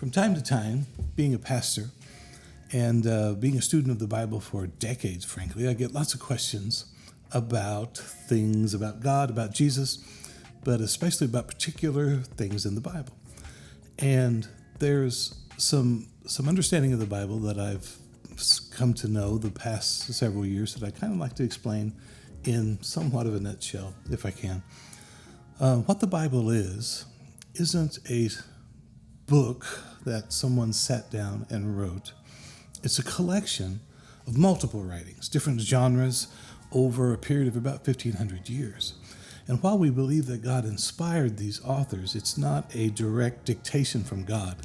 From time to time, being a pastor and being a student of the Bible for decades, frankly, I get lots of questions about things, about God, about Jesus, but especially about particular things in the Bible. And there's some understanding of the Bible that I've come to know the past several years that I kind of like to explain in somewhat of a nutshell, if I can. What the Bible isn't a book that someone sat down and wrote. It's a collection of multiple writings, different genres, over a period of about 1,500 years. And while we believe that God inspired these authors, it's not a direct dictation from God,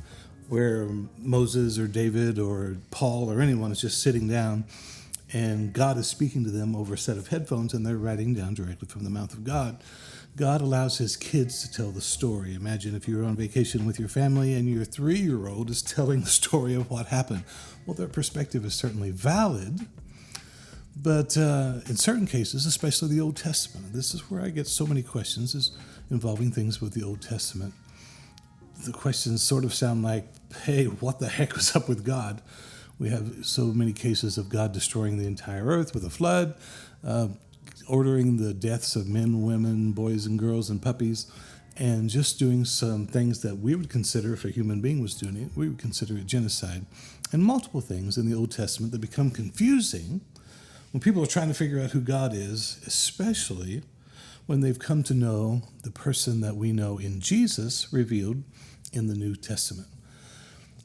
where Moses or David or Paul or anyone is just sitting down and God is speaking to them over a set of headphones and they're writing down directly from the mouth of God. God allows his kids to tell the story. Imagine if you were on vacation with your family and your 3-year-old is telling the story of what happened. Well, their perspective is certainly valid, but in certain cases, especially the Old Testament, this is where I get so many questions is involving things with the Old Testament. The questions sort of sound like, hey, what the heck was up with God? We have so many cases of God destroying the entire earth with a flood, ordering the deaths of men, women, boys and girls and puppies, and just doing some things that we would consider, if a human being was doing it, we would consider it genocide. And multiple things in the Old Testament that become confusing when people are trying to figure out who God is, especially when they've come to know the person that we know in Jesus revealed in the New Testament.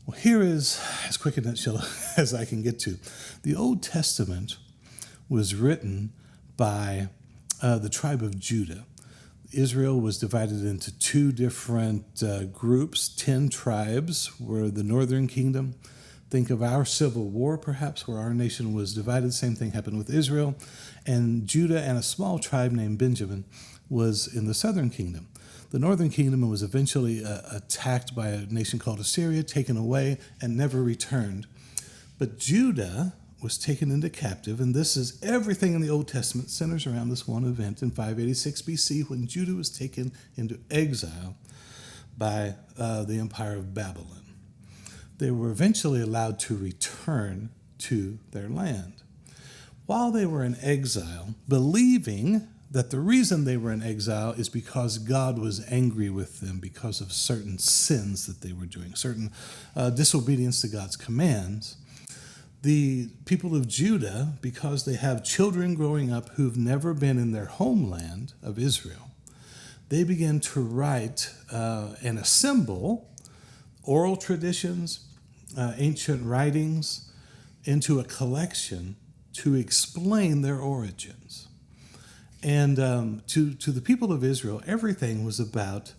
Well, here is as quick a nutshell as I can get to. The Old Testament was written by the tribe of Judah. Israel was divided into 2 different groups. 10 tribes were the northern kingdom. Think of our civil war, perhaps, where our nation was divided. Same thing happened with Israel. And Judah and a small tribe named Benjamin was in the southern kingdom. The northern kingdom was eventually attacked by a nation called Assyria, taken away, and never returned. But Judah was taken into captive, and this is everything in the Old Testament centers around this one event in 586 BC when Judah was taken into exile by the Empire of Babylon. They were eventually allowed to return to their land. While they were in exile, believing that the reason they were in exile is because God was angry with them because of certain sins that they were doing, certain disobedience to God's commands, the people of Judah, because they have children growing up who've never been in their homeland of Israel, they begin to write and assemble oral traditions, ancient writings into a collection to explain their origins. And to the people of Israel, everything was about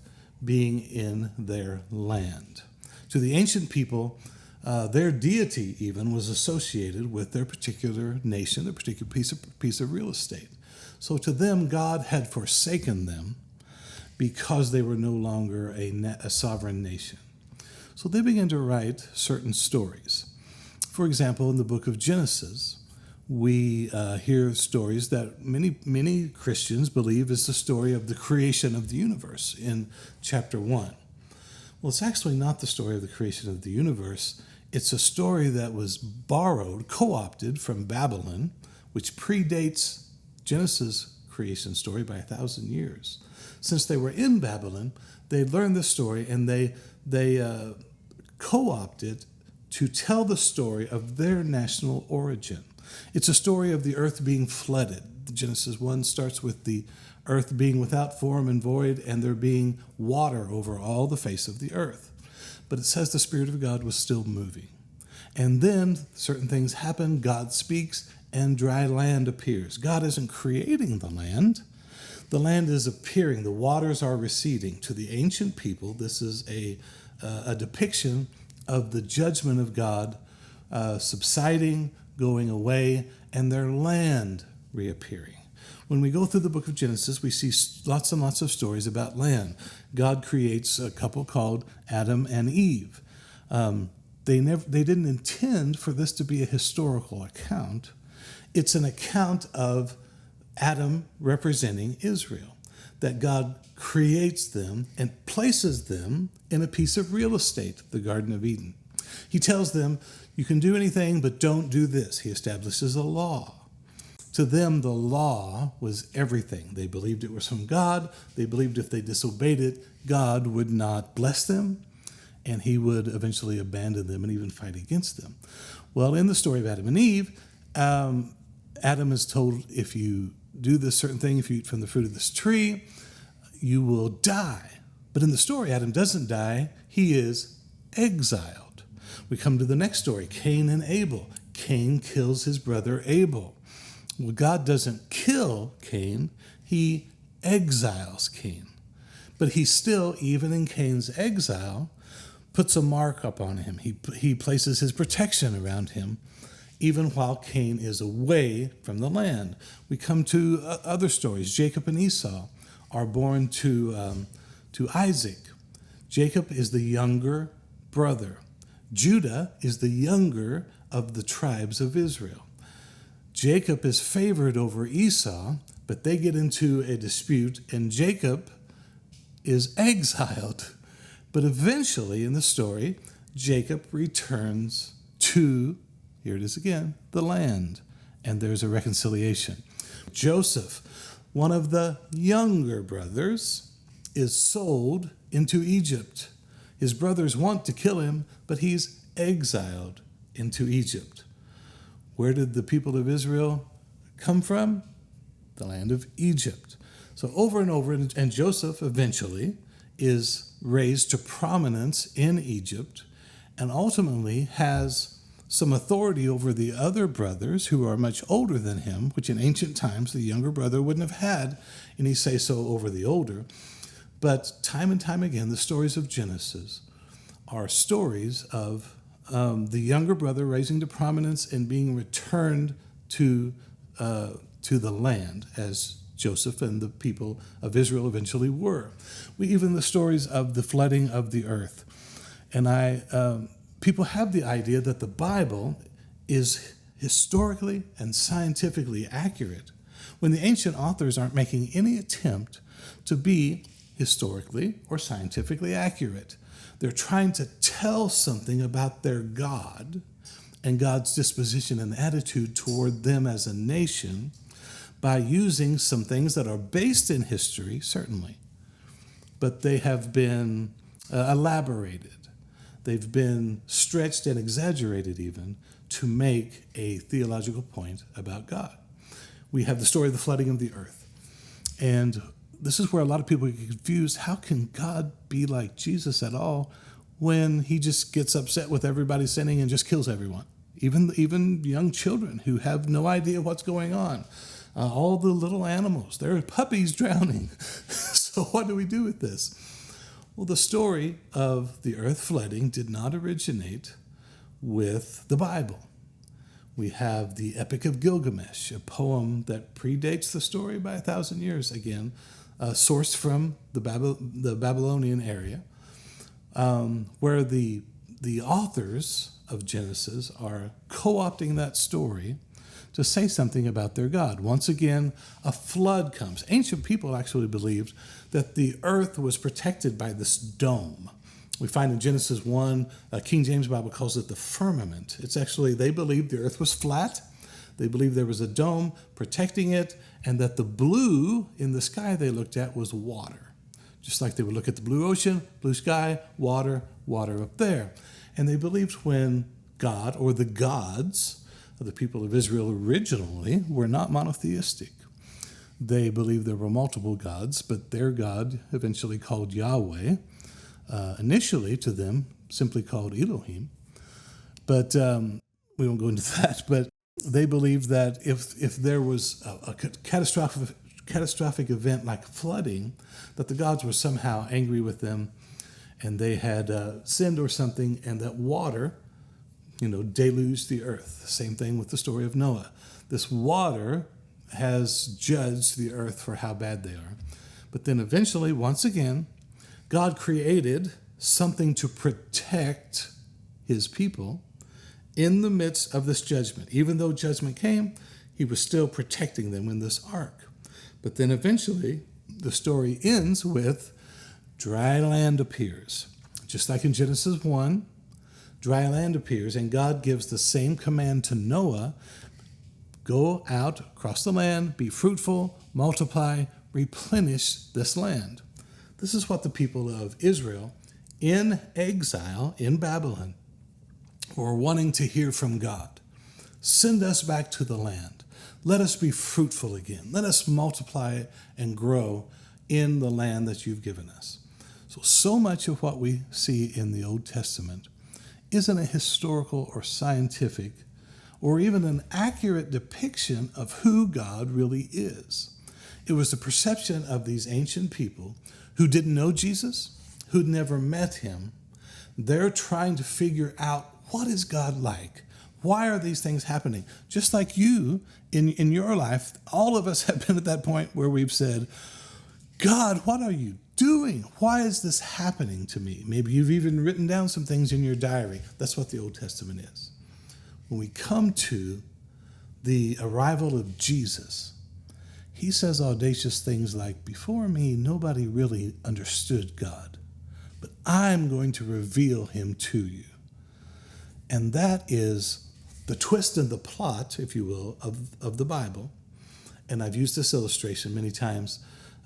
being in their land. To the ancient people, their deity even was associated with their particular nation, their particular piece of real estate. So to them, God had forsaken them because they were no longer a sovereign nation. So they began to write certain stories. For example, in the book of Genesis, we hear stories that many Christians believe is the story of the creation of the universe in chapter 1. Well, it's actually not the story of the creation of the universe. It's a story that was borrowed, co-opted from Babylon, which predates Genesis' creation story by 1,000 years. Since they were in Babylon, they learned the story and they co-opted to tell the story of their national origin. It's a story of the earth being flooded. Genesis 1 starts with the earth being without form and void and there being water over all the face of the earth. But it says the Spirit of God was still moving. And then certain things happen, God speaks, and dry land appears. God isn't creating the land. The land is appearing. The waters are receding. To the ancient people, this is a depiction of the judgment of God subsiding, going away, and their land reappearing. When we go through the book of Genesis, we see lots and lots of stories about land. God creates a couple called Adam and Eve. They didn't intend for this to be a historical account. It's an account of Adam representing Israel. that God creates them and places them in a piece of real estate, the Garden of Eden. He tells them, you can do anything, but don't do this. He establishes a law. To them, the law was everything. They believed it was from God. They believed if they disobeyed it, God would not bless them, and he would eventually abandon them and even fight against them. Well, in the story of Adam and Eve, Adam is told, if you do this certain thing, if you eat from the fruit of this tree, you will die. But in the story, Adam doesn't die. He is exiled. We come to the next story, Cain and Abel. Cain kills his brother Abel. Well, God doesn't kill Cain. He exiles Cain. But he still, even in Cain's exile, puts a mark up on him. He places his protection around him, even while Cain is away from the land. We come to other stories. Jacob and Esau are born to Isaac. Jacob is the younger brother. Judah is the younger of the tribes of Israel. Jacob is favored over Esau, but they get into a dispute, and Jacob is exiled. But eventually, in the story, Jacob returns to, here it is again, the land, and there's a reconciliation. Joseph, one of the younger brothers, is sold into Egypt. His brothers want to kill him, but he's exiled into Egypt. Where did the people of Israel come from? The land of Egypt. So over and over, and Joseph eventually is raised to prominence in Egypt and ultimately has some authority over the other brothers who are much older than him, which in ancient times the younger brother wouldn't have had any say-so over the older. But time and time again, the stories of Genesis are stories of the younger brother rising to prominence and being returned to the land, as Joseph and the people of Israel eventually were. Even the stories of the flooding of the earth. And people have the idea that the Bible is historically and scientifically accurate when the ancient authors aren't making any attempt to be historically or scientifically accurate. They're trying to tell something about their God and God's disposition and attitude toward them as a nation by using some things that are based in history, certainly, but they have been elaborated. They've been stretched and exaggerated even to make a theological point about God. We have the story of the flooding of the earth. And this is where a lot of people get confused. How can God be like Jesus at all when he just gets upset with everybody sinning and just kills everyone? Even young children who have no idea what's going on. All the little animals, there are puppies drowning. So what do we do with this? Well, the story of the earth flooding did not originate with the Bible. We have the Epic of Gilgamesh, a poem that predates the story by 1,000 years, again, sourced from the Babylonian area, where the authors of Genesis are co-opting that story to say something about their God. Once again, a flood comes. Ancient people actually believed that the earth was protected by this dome. We find in Genesis 1, King James Bible calls it the firmament. It's actually, they believed the earth was flat. They believed there was a dome protecting it, and that the blue in the sky they looked at was water. Just like they would look at the blue ocean, blue sky, water, water up there. And they believed when God, or the gods, the people of Israel originally were not monotheistic. They believed there were multiple gods, but their God, eventually called Yahweh, initially to them simply called Elohim. But we won't go into that. But they believed that if there was a catastrophic event like flooding, that the gods were somehow angry with them and they had sinned or something, and that water deluged the earth. Same thing with the story of Noah. This water has judged the earth for how bad they are. But then eventually, once again, God created something to protect his people in the midst of this judgment. Even though judgment came, he was still protecting them in this ark. But then eventually, the story ends with dry land appears. Just like in Genesis 1, dry land appears, and God gives the same command to Noah: go out across the land, be fruitful, multiply, replenish this land. This is what the people of Israel in exile in Babylon were wanting to hear from God. Send us back to the land. Let us be fruitful again. Let us multiply and grow in the land that you've given us. So much of what we see in the Old Testament isn't a historical or scientific or even an accurate depiction of who God really is. It was the perception of these ancient people who didn't know Jesus, who'd never met him. They're trying to figure out, what is God like? Why are these things happening? Just like you, in your life, all of us have been at that point where we've said, God, what are you doing? Why is this happening to me? Maybe you've even written down some things in your diary. That's what the Old Testament is. When we come to the arrival of Jesus, he says audacious things like, before me, nobody really understood God, but I'm going to reveal him to you. And that is the twist in the plot, if you will, of the Bible. And I've used this illustration many times.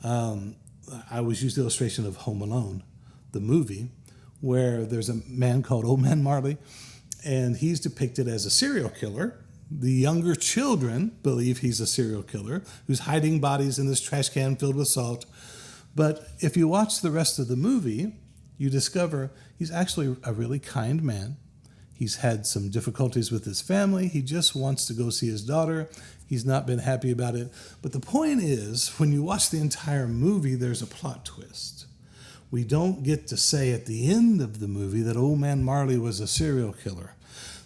I always use the illustration of Home Alone, the movie, where there's a man called Old Man Marley, and he's depicted as a serial killer. The younger children believe he's a serial killer who's hiding bodies in this trash can filled with salt. But if you watch the rest of the movie, you discover he's actually a really kind man. He's had some difficulties with his family. He just wants to go see his daughter. He's not been happy about it. But the point is, when you watch the entire movie, there's a plot twist. We don't get to say at the end of the movie that Old Man Marley was a serial killer.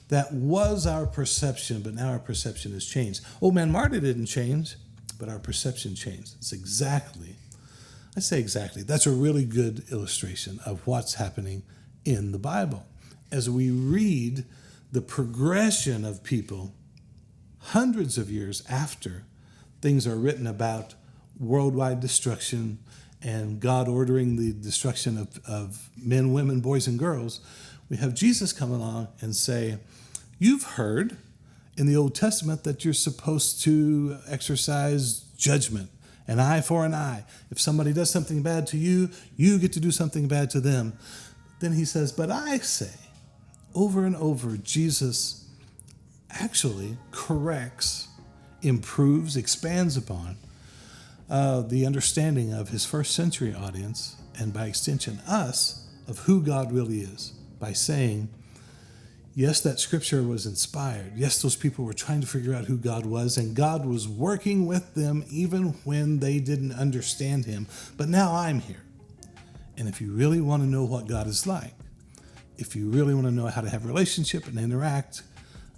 That was our perception, but now our perception has changed. Old Man Marley didn't change, but our perception changed. It's exactly, I say exactly, that's a really good illustration of what's happening in the Bible. As we read the progression of people hundreds of years after things are written about worldwide destruction and God ordering the destruction of men, women, boys, and girls, we have Jesus come along and say, you've heard in the Old Testament that you're supposed to exercise judgment, an eye for an eye. If somebody does something bad to you, you get to do something bad to them. Then he says, but I say, over and over, Jesus actually corrects, improves, expands upon the understanding of his first century audience, and by extension us, of who God really is, by saying, yes, that scripture was inspired. Yes, those people were trying to figure out who God was, and God was working with them even when they didn't understand him. But now I'm here. And if you really want to know what God is like, if you really want to know how to have a relationship and interact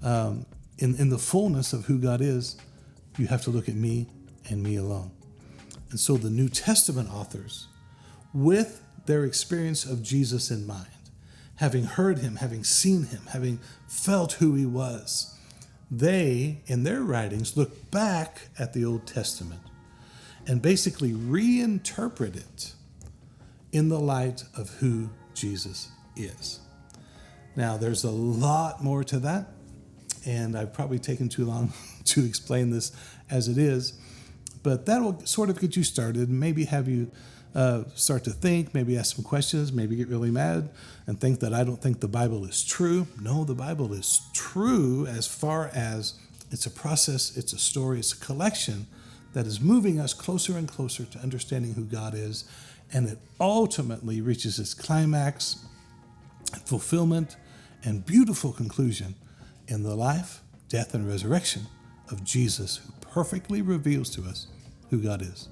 in the fullness of who God is, you have to look at me and me alone. And so the New Testament authors, with their experience of Jesus in mind, having heard him, having seen him, having felt who he was, they, in their writings, look back at the Old Testament and basically reinterpret it in the light of who Jesus is. Now, there's a lot more to that, and I've probably taken too long to explain this as it is, but that will sort of get you started, maybe have you start to think, maybe ask some questions, maybe get really mad and think that I don't think the Bible is true. No, the Bible is true as far as it's a process, it's a story, it's a collection that is moving us closer and closer to understanding who God is, and it ultimately reaches its climax, fulfillment, and beautiful conclusion in the life, death, and resurrection of Jesus, who perfectly reveals to us who God is.